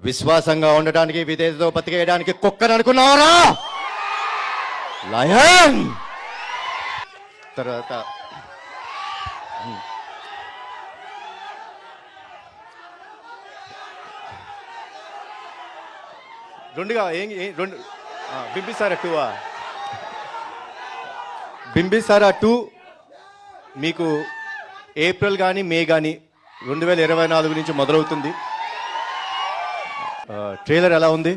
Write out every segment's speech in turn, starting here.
విశ్వాసంగా ఉండటానికి విధేయతతో బతికేయడానికి కుక్కని అనుకున్నావరా లయన్. తర్వాత రెండుగా రెండు బింబిసారా 2 బింబిసారా 2 మీకు ఏప్రిల్ కానీ మే కానీ 2024 నుంచి మొదలవుతుంది. ట్రైలర్ ఎలా ఉంది?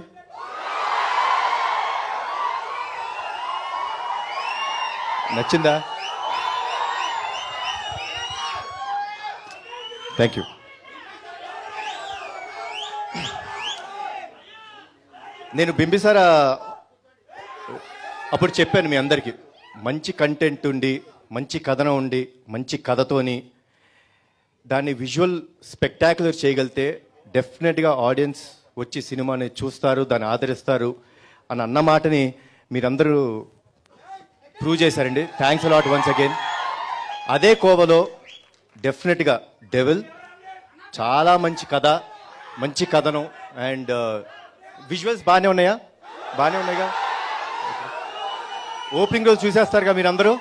నచ్చిందా? Thank you. నేను బింబిసారా అప్పుడు చెప్పాను మీ అందరికీ, మంచి కంటెంట్ ఉండి మంచి కథనం ఉండి మంచి కథతోని దాన్ని విజువల్ స్పెక్టాక్యులర్ చేయగలిగితే డెఫినెట్గా ఆడియన్స్ వచ్చి సినిమాని చూస్తారు, దాన్ని ఆదరిస్తారు అని అన్న మాటని మీరందరూ ప్రూవ్ చేశారండి. Thanks a lot once again. అదే కోవలో డెఫినెట్గా డెవిల్ చాలా మంచి కథ, మంచి కథనం అండ్ విజువల్స్ బాగానే ఉన్నాయా? బాగానే ఉన్నాయిగా. ఓపెనింగ్ రోజు చూసేస్తారుగా మీరందరూ.